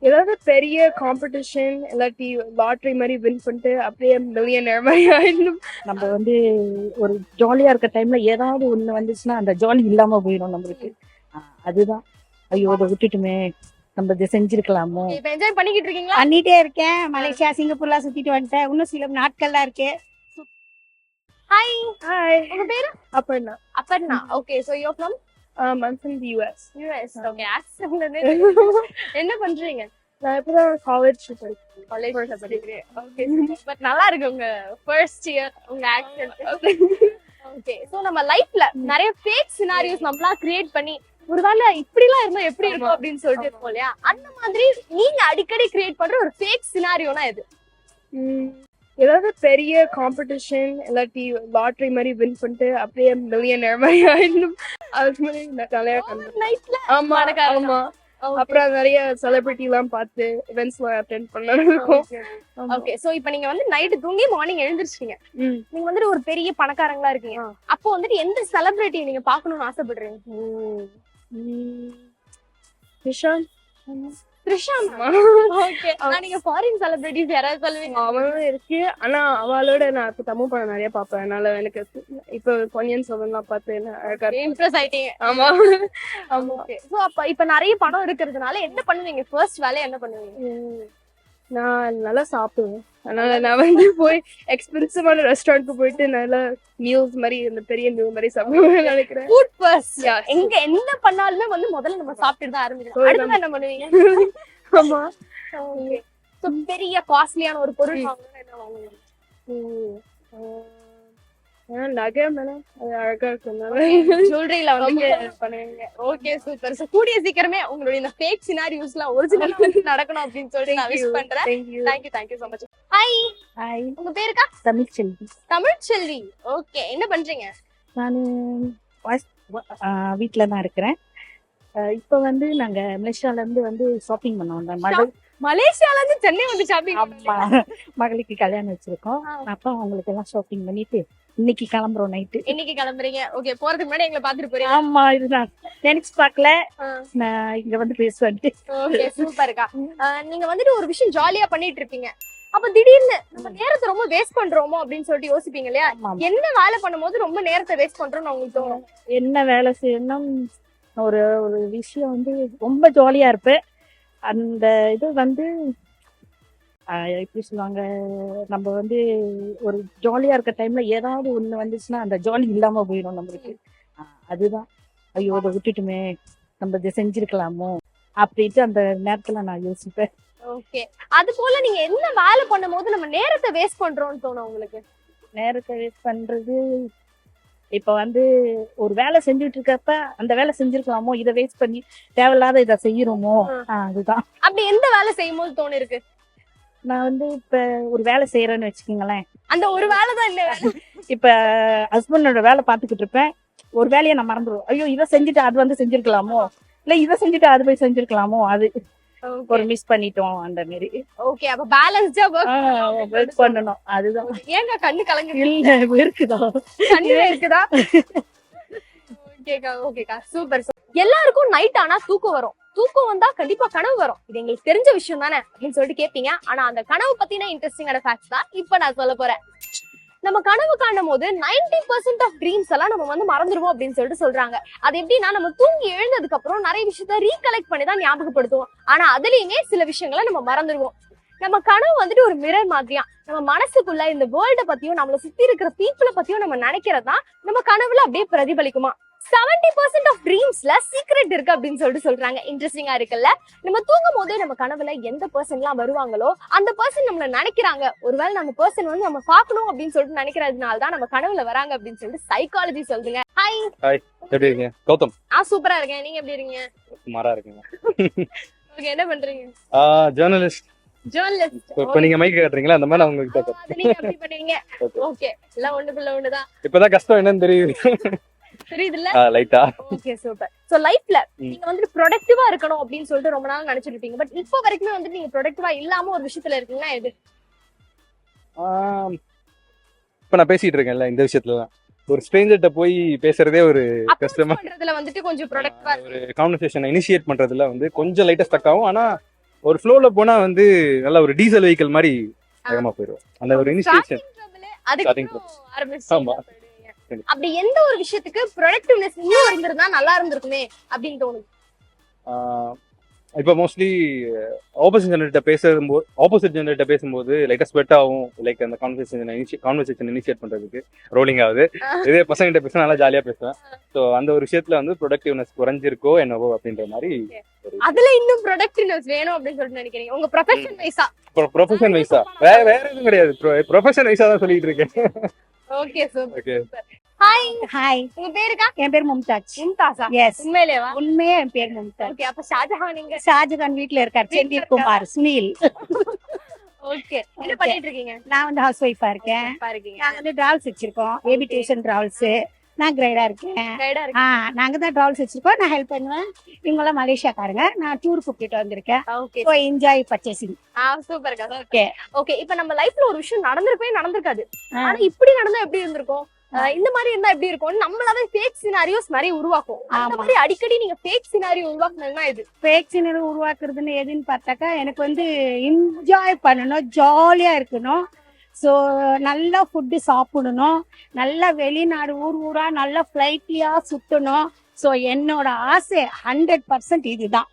ஏதாவது பெரிய காம்படிஷன் இல்லாட்டி லாட்ரி மாதிரி வின் பண்ணிட்டு அப்படியே மில்லியனர் மாதிரி ஆயிடணும். நம்ம வந்து ஒரு ஜாலியா இருக்க டைம்ல ஏதாவது ஒண்ணு வந்துச்சுன்னா அந்த ஜாலி இல்லாம போயிடும் நம்மளுக்கு. அதுதான் ஐயோ இதை விட்டுட்டுமே நம்ம இதை செஞ்சிருக்கலாமோ. இப்ப என்ஜாய் பண்ணிக்கிட்டு இருக்கீங்களா? பண்ணிட்டே இருக்கேன். மலேசியா சிங்கப்பூர்லாம் சுத்திட்டு வந்துட்டேன். இன்னும் சில நாட்கள்லாம் இருக்கு. ஹாய், ஹாய், உங்க பேரு? Aparna. Aparna. Okay, so you from I'm from the US. US. Okay, ஆக்சன்ட்ல என்ன பண்றீங்க? நான் இப்பதான் காலேஜ் படிக்கிறேன். காலேஜ் படிக்கிறேன். ஓகே, பட் நல்லா இருக்கு உங்க ஃபர்ஸ்ட் இயர் உங்க ஆக்சென்ட். ஓகே, சோ நம்ம லைஃப்ல நிறைய ஃபேக் சினாரியோஸ் நம்மளா கிரியேட் பண்ணி ஒருவேளை இப்படிலாம் இருந்தா எப்படி இருக்கும் அப்படின்னு சொல்லிட்டு இருக்கோம் இல்லையா? அந்த மாதிரி நீங்க அடிக்கடி கிரியேட் பண்ற ஒரு ஃபேக் சினாரியோனா எது? ஏதாவது பெரிய காம்படிஷன் இல்லாட்டி லாட்ரி மாதிரி வின் பண்ணிட்டு அப்படியே மில்லியனர் மாதிரி ஆயிடணும். அதுக்கு மாதிரி நிறைய நைட்ல ஆமா ஆமா. அப்புறம் நிறைய செலிபிரிட்டி எல்லாம் பார்த்து இவெண்ட்ஸ் எல்லாம் அட்டெண்ட் பண்ணணும். ஓகே, சோ இப்போ நீங்க வந்து நைட் தூங்கி மார்னிங் எழுந்திருச்சீங்க. நீங்க வந்துட்டு ஒரு பெரிய பணக்காரங்களா இருக்கீங்க. அப்போ வந்துட்டு எந்த செலிபிரிட்டி நீங்க பார்க்கணும்னு ஆசைப்படுறீங்க? நிஷாந்த். ஓகே, நீங்க ஃபாரின் செலிபிரிட்டிஸ் யாராவது சொல்லுவீங்க? அவளும் இருக்கு, ஆனா அவளோட நான் இப்ப தமிழ் படம் நிறைய பாப்பேன். அதனால எனக்கு இப்ப பொன்னியின் செல்வன்லாம் பார்த்து அழகா இம்ப்ரெஸ் ஆயிட்டீங்க. ஆமா ஆமா. ஓகே, சோ அப்ப இப்ப நிறைய படம் இருக்கிறதுனால என்ன பண்ணுவீங்க? ஃபர்ஸ்ட் வேலையை என்ன பண்ணுவீங்க? நான் நல்லா சாப்பிடுவேன். அதனால நான் வந்து போய் எக்ஸ்பென்சிவான ரெஸ்டாரண்ட்க்கு போயிட்டு நல்லா மீல்ஸ் மாதிரி இந்த பெரிய மீல் மாதிரி சாப்பிடுவேன் நினைக்கிறேன். Food first. எங்க என்ன பண்ணாலுமே வந்து முதல்ல நம்ம சாப்பிட்டு தான் ஆரம்பிக்கணும். அடுத்து என்ன பண்ணுவீங்க? ஆமா. ஓகே, சோ பெரிய காஸ்ட்லியான ஒரு பொருள் வாங்கணும்னா என்ன வாங்குவீங்க? நகை மேல அது அழகா இருக்கனால ஜுவல்லரியில வந்து பண்ணுவீங்க. Okay, super. சோ கூடிய சீக்கிரமே உங்களுடைய இந்த ஃபேக் சினாரியோஸ்லாம் ஒரிஜினலா நடக்கணும் அப்படின்னு சொல்லிட்டு நான் விஷ் பண்றேன். Thank you so much. Hi. Hi, உங்க பேருக்கா? தமிழ்ச்செல்வி. தமிழ்ச்செல்வி. ஓகே, என்ன பண்றீங்க? நான் வீட்டுல தான் இருக்கிறேன். இப்ப வந்து நாங்க மலேசியால இருந்து வந்து ஷாப்பிங் பண்ண வந்தோம். மலேசியால இருந்து சென்னை வந்து ஷாப்பிங். ஆமா, மகளுக்கு கல்யாணம் வச்சிருக்கோம். அப்ப அவங்களுக்கு எல்லாம் ஷாப்பிங் பண்ணிட்டு இன்னைக்கு கிளம்புறோம். நைட்டு இன்னைக்கு கிளம்புறீங்க. ஓகே, போறதுக்கு முன்னாடி எங்களை பாத்துட்டு போறீங்க. ஆமா, இதுதான் நினைச்சு பாக்கல நான் இங்க வந்து பேசுவேன். ஓகே, சூப்பர்க்கா. நீங்க வந்துட்டு ஒரு விஷயம் ஜாலியா பண்ணிட்டு இருப்பீங்க. அப்ப திடீர்னு நம்ம நேரத்தை ரொம்ப வேஸ்ட் பண்றோமோ அப்படின்னு சொல்லிட்டு யோசிப்பீங்க இல்லையா? என்ன வேலை பண்ணும்போது ரொம்ப நேரத்தை வேஸ்ட் பண்றோம்னு உங்களுக்கு தோணும்? என்ன வேலை செய்யணும், ஒரு ஒரு விஷயம் வந்து ரொம்ப ஜாலியா இருப்பேன். அந்த இது வந்து எப்படி சொல்லுவாங்க, நம்ம வந்து ஒரு ஜாலியா இருக்க டைம்ல ஏதாவது ஒண்ணு வந்துச்சுன்னா அந்த ஜாலி இல்லாம போயிடும் நம்மளுக்கு. அதுதான் ஐயோ இதை விட்டுட்டுமே நம்ம இதை செஞ்சிருக்கலாமோ அப்படின்ட்டு அந்த நேரத்துல நான் யோசிப்பேன். ஓகே, அது போல நீங்க என்ன வேலை பண்ணும் போது நம்ம நேரத்தை வேஸ்ட் பண்றோம்னு தோணும் உங்களுக்கு? நேரத்தை வேஸ்ட் பண்றது, இப்ப வந்து ஒரு வேலை செஞ்சுட்டு இருக்கப்ப அந்த வேலை செஞ்சிருக்கலாமோ, இதை வேஸ்ட் பண்ணி தேவையில்லாத இதை செய்யறோமோ, அதுதான். அப்படி எந்த வேலை செய்யும் போது தோணு இருக்கு? நான் வந்து இப்ப ஒரு வேலை செய்யறேன்னு வச்சுக்கோங்களேன். அந்த ஒரு வேலை தான் இல்ல. இப்ப ஹஸ்பண்டோட வேலை பாத்துக்கிட்டு இருப்பேன். ஒரு வேலையை நான் மறந்துடுவோம். ஐயோ இதை செஞ்சுட்டு அது வந்து செஞ்சிருக்கலாமோ, இல்ல இதை செஞ்சுட்டு அது போய் செஞ்சிருக்கலாமோ, அது ஒரு மிஸ் பண்ணிட்டோம் அந்த மாதிரி. ஓகே, அப்ப பேலன்ஸ்டா ஒர்க் பண்ணணும். அதுதான். ஏங்க கண்ணு கலங்குது? இல்ல இருக்குதா, கண்ணு இருக்குதா? ஓகேக்கா, ஓகேக்கா, சூப்பர். எல்லாருக்கும் நைட் ஆனா தூக்கம் வரும். தூக்கம் வந்தா கண்டிப்பா கனவு வரும். இது எங்களுக்கு தெரிஞ்ச விஷயம் தானே அப்படின்னு சொல்லிட்டு கேட்பீங்க. ஆனா அந்த கனவு பத்தின இன்ட்ரெஸ்டிங்கான ஃபேக்ட்ஸ் தான் இப்ப நான் சொல்ல போறேன். நம்ம கனவு காணும் போது 90% ஆஃப் ட்ரீம்ஸ் எல்லாம் நம்ம வந்து மறந்துடுவோம் அப்படின்னு சொல்லிட்டு சொல்றாங்க. அது எப்படின்னா, நம்ம தூங்கி எழுந்ததுக்கு அப்புறம் நிறைய விஷயத்த ரீகலெக்ட் பண்ணி தான் ஞாபகப்படுத்துவோம். ஆனா அதுலயுமே சில விஷயங்களை நம்ம மறந்துடுவோம். நம்ம கனவு வந்துட்டு ஒரு மிரர் மாதிரியா. நம்ம மனசுக்குள்ள இந்த வேர்ல்ட பத்தியும் நம்மள சுத்தி இருக்கிற பீப்புளை பத்தியும் நம்ம நினைக்கிறதா நம்ம கனவுல அப்படியே பிரதிபலிக்குமா. 70% ஆஃப் ட்ரீம்ஸ்ல சீக்ரெட் இருக்கு அப்படின்னு சொல்லிட்டு சொல்றாங்க. இன்ட்ரெஸ்டிங்கா இருக்குல்ல? நம்ம தூங்கும் போது நம்ம கனவுல எந்த பர்சன் எல்லாம் வருவாங்களோ அந்த பர்சன் நம்மள நினைக்கிறாங்க. ஒருவேளை நம்ம பர்சன் வந்து நம்ம பார்க்கணும் அப்படின்னு சொல்லிட்டு நினைக்கிறதுனால தான் நம்ம கனவுல வராங்க அப்படின்னு சொல்லிட்டு சைக்காலஜி சொல்லுங்க. ஹாய். ஹாய், எப்படி இருக்கீங்க? கௌதம். சூப்பரா இருக்கேன். நீங்க எப்படி இருக்கீங்க? சுமாரா இருக்கீங்க. ஓகே, என்ன பண்றீங்க? ஜர்னலிஸ்ட். இப்ப நீங்க மைக் கேட்றீங்களா, அந்த மாதிரி நான் உங்களுக்கு கேட்கறேன். அது நீங்க எப்படி பண்ணுவீங்க? ஓகே, எல்லாம் ஒண்ணுக்குள்ள ஒண்ணுதான். இப்பதான் கஷ்டம் என்னன்னு தெரியுது. தெரியுதுல்ல? லைட்டா. Okay, super. சோ லைஃப்ல நீங்க வந்து ப்ரொடக்டிவா இருக்கணும் அப்படின்னு சொல்லிட்டு ரொம்ப நாள் நினைச்சிட்டு இருப்பீங்க. பட் இப்போ வரைக்கும் வந்து நீங்க ப்ரொடக்டிவா இல்லாம ஒரு விஷயத்துல இருக்கீங்கன்னா எது? இப்ப நான் பேசிட்டு இருக்கேன்ல இந்த விஷயத்துல தான். ஒரு ஸ்ட்ரேஞ்சர்ட்ட போய் பேசுறதே ஒரு கஷ்டமா பண்றதுல வந்துட்டு கொஞ்சம் ப்ரொடக்டிவா ஒரு கான்வர்சேஷனை இனிஷியேட் பண்றதுல வந்து கொஞ்சம் லைட்டா ஸ்டக் ஆகும். ஆனா ஒரு ஃப்ளோல போனா வந்து நல்ல ஒரு டீசல் வெஹிக்கிள் மாதிரி வேகமா போயிடும். அந்த ஒரு இனிஷியேஷன். Starting trouble. ஆமா. அப்படி எந்த ஒரு விஷயத்துக்கு ப்ரொடக்டிவ்னஸ் இன்னும் இருந்திருந்தா நல்லா இருந்திருக்குமே அப்படின்னு தோணுது? இப்போ மோஸ்ட்லி ஆப்போசிட் ஜெனரேட்ட பேசும்போது லைட்டா ஸ்வெட் ஆகும். லைக் அந்த கான்வர்சேஷன் இனிஷியேட் பண்றதுக்கு ரோலிங் ஆகுது. இதே பசங்கிட்ட பேசினா நல்லா ஜாலியா பேசுவேன். ஸோ அந்த ஒரு விஷயத்துல வந்து ப்ரொடக்டிவ்னஸ் குறைஞ்சிருக்கோ என்னவோ அப்படின்ற மாதிரி. அதுல இன்னும் ப்ரொடக்டிவ்னஸ் வேணும் அப்படின்னு சொல்லிட்டு நினைக்கிறீங்க உங்க ப்ரொஃபஷன் வைஸா? ப்ரொஃபஷன் வைஸா வேற எதுவும் கிடையாது. ப்ரொஃபஷன் வைஸா தான் சொல்லிட்டு இருக்கேன். Okay super. Okay. Hi, hi, உங்க பேருக்கா? என் பேர் மும்தாஜ். மும்தாஸா? எஸ், உண்மையிலேவா? உண்மையா என் பேர் மும்தாஜ். ஓகே, அப்ப ஷாஜஹான் எங்க? ஷாஜகான் வீட்ல இருக்கார், செந்தில் குமார் சுனில். ஓகே, என்ன பண்ணிட்டு இருக்கீங்க? நான் வந்து ஹவுஸ் ஒய்ஃபா இருக்கேன். பாருங்க, நாங்க வந்து டிராவல்ஸ் வச்சிருக்கோம், பேபி டியூஷன் டிராவல்ஸ். நான் கிரைடா இருக்கேன். கைடா இருக்கு. நாங்க தான் டிராவல்ஸ் வச்சிருக்கோம். நான் ஹெல்ப் பண்ணுவேன். இவங்க எல்லாம் மலேசியாக்காரங்க. நான் டூர் கூப்பிட்டு வந்திருக்கேன். Okay, so enjoy purchasing. சூப்பர்க்கா. ஓகே ஓகே, இப்ப நம்ம லைஃப்ல ஒரு விஷயம் நடந்திருக்காது. ஆனா இப்படி நடந்தா எப்படி இருந்திருக்கும், இந்த மாதிரி இருந்தா எப்படி இருக்கும், நம்மளாவே ஃபேக் சினாரியோஸ் மாதிரி உருவாக்கும். அந்த ஆமா. மாதிரி அடிக்கடி நீங்க ஃபேக் சினாரியோ உருவாக்குனதுன்னா இது ஃபேக் சினர் உருவாக்குறதுன்னு எதுன்னு பார்த்தாக்கா, எனக்கு வந்து என்ஜாய் பண்ணணும், ஜாலியா இருக்கணும். ஸோ நல்லா ஃபுட்டு சாப்பிடணும், நல்லா வெளிநாடு ஊரா நல்லா ஃப்ளைட்லயா சுத்தணும். ஸோ என்னோட ஆசை 100% இதுதான்.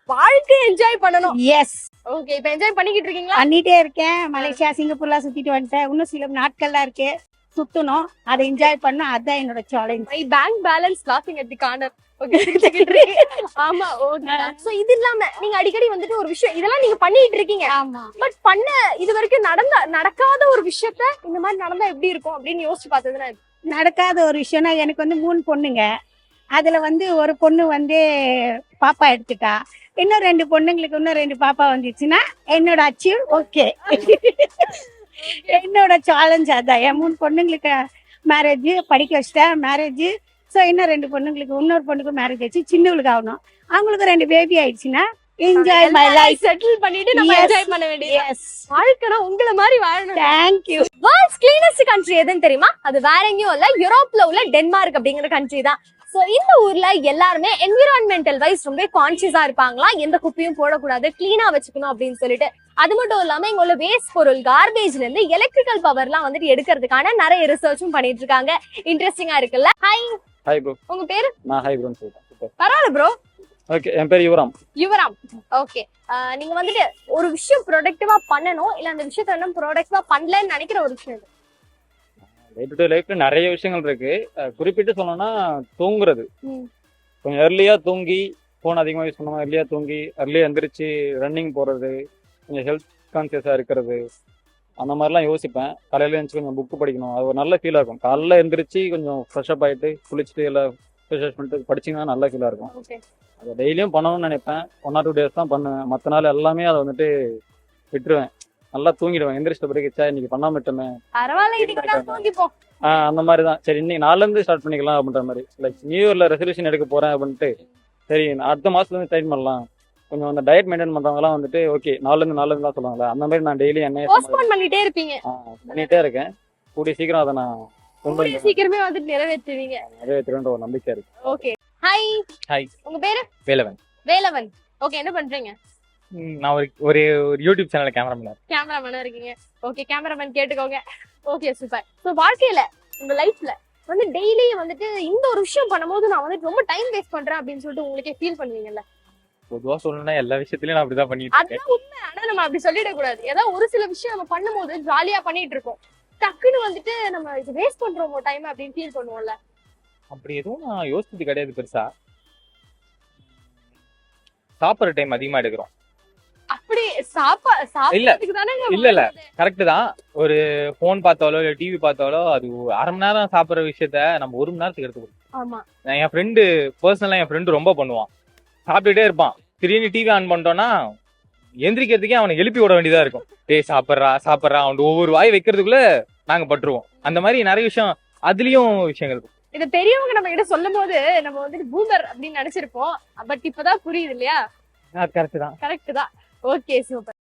வாழ்க்கை என்ஜாய் பண்ணணும். எஸ், ஓகே, இப்ப என்ஜாய் பண்ணிக்கிட்டு இருக்கீங்களா? பண்ணிட்டே இருக்கேன். மலேசியா சிங்கப்பூர்லாம் சுத்திட்டு வந்துட்டேன். இன்னும் சில நாட்கள்லாம் இருக்கு, சுத்தணும். அதை என்ஜாய் பண்ணணும். அதுதான் என்னோட சேலஞ்ச். மை பேங்க் பேலன்ஸ் லாஃபிங் அட் தி கார்னர். ஓகே, சிரிச்சுக்கிட்டு இருக்கு. ஆமா, ஓகே. சோ இது இல்லாம நீங்க அடிக்கடி வந்துட்டு ஒரு விஷயம் இதெல்லாம் நீங்க பண்ணிட்டு இருக்கீங்க. ஆமா, பட் இது வரைக்கும் நடக்காத ஒரு விஷயத்த இந்த மாதிரி நடந்தா எப்படி இருக்கும் அப்படின்னு யோசிச்சு பார்த்ததுன்னா இது. நடக்காத ஒரு விஷயம்னா, எனக்கு வந்து 3 பொண்ணுங்க. அதுல வந்து ஒரு பொண்ணு வந்து பாப்பா எடுத்துட்டா. இன்னும் 2 பொண்ணுங்களுக்கு இன்னும் 2 பாப்பா வந்துச்சுன்னா என்னோட அச்சீவ். ஓகே, என்னோட சேலஞ்ச் அதான். என் 3 பொண்ணுங்களுக்கு மேரேஜ் படிக்க வச்சிட்டேன், மேரேஜ். ஸோ இன்னும் 2 பொண்ணுங்களுக்கு, இன்னொரு பொண்ணுக்கு மேரேஜ் ஆச்சு, சின்னவளுக்கு ஆகணும். அவங்களுக்கு 2 பேபி ஆயிடுச்சுன்னா என்ஜாய் மை லைஃப். செட்டில் பண்ணிட்டு நம்ம Yes. என்ஜாய் பண்ண வேண்டியது. எஸ், வாழ்க்கைனா உங்கள மாதிரி வாழணும். தேங்க்யூ. வேர்ல்ட்ஸ் கிளீனஸ்ட் கண்ட்ரி எதுன்னு தெரியுமா? அது வேற எங்கேயும் இல்ல, யூரோப்ல உள்ள டென்மார்க் அப்படிங்கிற கண்ட்ரி தான். சோ இந்த ஊர்ல எல்லாருமே என்விரான்மெண்டல் வைஸ் ரொம்ப கான்சியஸா இருப்பாங்களா, எந்த குப்பையும் போடக்கூடாது, கிளீனா வச்சுக்கணும் அப்படின்னு சொல்லிட்டு. அது மட்டும் இல்லாம இங்க உள்ள வேஸ்ட் பொருள் கார்பேஜ்ல இருந்து எலக்ட்ரிக்கல் பவர்லாம் வந்துட்டு எடுக்கிறதுக்கான நிறைய ரிசர்ச்சும் பண்ணிட்டு இருக்காங்க. இன்ட்ரெஸ்டிங்கா இருக்குல்ல? Hi, hi bro. உங்க பேரு? நான் ஹாய் ப்ரோன்னு சொல்றேன். சூப்பர். பரவாயில்ல ப்ரோ. ஓகே, என் பேர் யுவராம். யுவராம். ஓகே, நீங்க வந்துட்டு ஒரு விஷயம் ப்ரொடக்டிவா பண்ணணும், இல்ல அந்த விஷயத்த என்ன ப்ரொடக்டிவா பண்ணலன்னு நினைக்கிற ஒரு விஷயம் இது. டே டு டே லைஃப்ல நிறைய விஷயங்கள் இருக்கு. குறிப்பிட்டு சொல்லணும்னா தூங்குறது. கொஞ்சம் ஏர்லியா தூங்கி, ஃபோன் அதிகமாக யூஸ் பண்ணாமல் ஏர்லியா தூங்கி, ஏர்லியா எந்திரிச்சு ரன்னிங் போறது, கொஞ்சம் ஹெல்த் கான்சியஸா இருக்கிறது, அந்த மாதிரிலாம் யோசிப்பேன். காலையில எழுந்துச்சு கொஞ்சம் புக்கு படிக்கணும், அது ஒரு நல்ல ஃபீலாக இருக்கும். காலைல எந்திரிச்சு கொஞ்சம் ஃப்ரெஷ்அப் ஆகிட்டு குளிச்சுட்டு எல்லாம் ஃப்ரெஷ் பண்ணிட்டு படிச்சிங்கன்னா நல்ல ஃபீலாக இருக்கும். ஓகே, அதை டெய்லியும் பண்ணணும்னு நினைப்பேன். 1 or 2 days தான் பண்ணுவேன். மற்ற நாள் எல்லாமே அதை வந்துட்டு விட்டுருவேன். நல்லா தூங்கிடுவேன். எந்திரிச்சிட்ட பிறகு இன்னைக்கு பண்ணாம விட்டோமே, பரவாயில்ல, இதுக்கு நான் தூங்கிப்போம். அந்த மாதிரி தான். சரி, இன்னைக்கு நாளிலேருந்து ஸ்டார்ட் பண்ணிக்கலாம் அப்படின்ற மாதிரி. லைக் நியூ இயர்ல ரெசல்யூஷன் எடுக்க போறேன் அப்படின்ட்டு, சரி அடுத்த மாசத்துல இருந்து ட்ரைன் பண்ணலாம். கொஞ்சம் அந்த டயட் மெயின்டைன் பண்றவங்கலாம் வந்துட்டு ஓகே நாளிலேருந்து தான் சொல்லுவாங்களே, அந்த மாதிரி நான் டெய்லி என்ன போஸ்ட்போன் பண்ணிட்டே இருப்பீங்க. பண்ணிட்டே இருக்கேன். கூடிய சீக்கிரம் அதை நான் கூடிய சீக்கிரமே வந்துட்டு நிறைவேற்றுவீங்க. நிறைவேற்றுவேன்ற ஒரு நம்பிக்கை இருக்கு. Okay, hi. ஹாய், உங்க பேரு? வேலவன். வேலவன். ஓகே, என்ன பண்றீங்க? நான் ஒரு யூடியூப் சேனல் கேமராமேன். கேமராமேனா இருக்கீங்க. ஓகே, கேமராமேன் கேட்டுக்கோங்க. Okay, super. சோ வாழ்க்கையில உங்க லைஃப்ல வந்து டெய்லி வந்துட்டு இந்த ஒரு விஷயம் பண்ணும்போது நான் வந்துட்டு ரொம்ப டைம் வேஸ்ட் பண்றேன் அப்படின்னு சொல்லிட்டு உங்களுக்கே ஃபீல் பண்ணுவீங்கல்ல? பொதுவா சொல்லணும்னா எல்லா விஷயத்துலயும் நான் அப்படிதான் பண்ணிட்டு இருக்கேன். அதுதான் உண்மை. ஆனா நம்ம அப்படி சொல்லிடக் கூடாது. ஏதாவது ஒரு சில விஷயம் நம்ம பண்ணும்போது ஜாலியா பண்ணிட்டு இருக்கோம், டக்குன்னு வந்துட்டு நம்ம இது வேஸ்ட் பண்றோமோ டைம் அப்படின்னு ஃபீல் பண்ணுவோம்ல? அப்படி எதுவும் நான் யோசிச்சது கிடையாது பெருசா. சாப்பிட்ற டைம் அதிகமா எடுக்கிறோம். அப்படி சாப்பிடுறதுக்கு தானே இல்ல கரெக்ட் தான். ஒரு போன் பார்த்தாலோ இல்ல டிவி பார்த்தாலோ அது 1/2 மணி நேரம் சாப்பிடுற விஷயத்த நம்ம 1 மணி நேரத்துக்கு எடுத்துக்கணும். ஆமா, என் ஃப்ரெண்டு பர்சனலா என் ஃப்ரெண்டு ரொம்ப பண்ணுவான். சாப்பிட்டுட்டே இருப்பான், திடீர்னு டிவி ஆன் பண்ணிட்டோம்னா எந்திரிக்கிறதுக்கே அவனை எழுப்பி விட வேண்டியதா இருக்கும். டேய் சாப்பிட்றா அவன் ஒவ்வொரு வாய் வைக்கிறதுக்குள்ள நாங்க பட்டுருவோம். அந்த மாதிரி நிறைய விஷயம் அதுலயும் விஷயங்கள் இருக்கும். இது பெரியவங்க நம்ம கிட்ட சொல்லும் போது நம்ம வந்துட்டு பூமர் அப்படின்னு நினைச்சிருப்போம். பட் இப்பதான் புரியுது இல்லையா? கரெக்ட் தான். கரெக்ட் தான். Okay, super.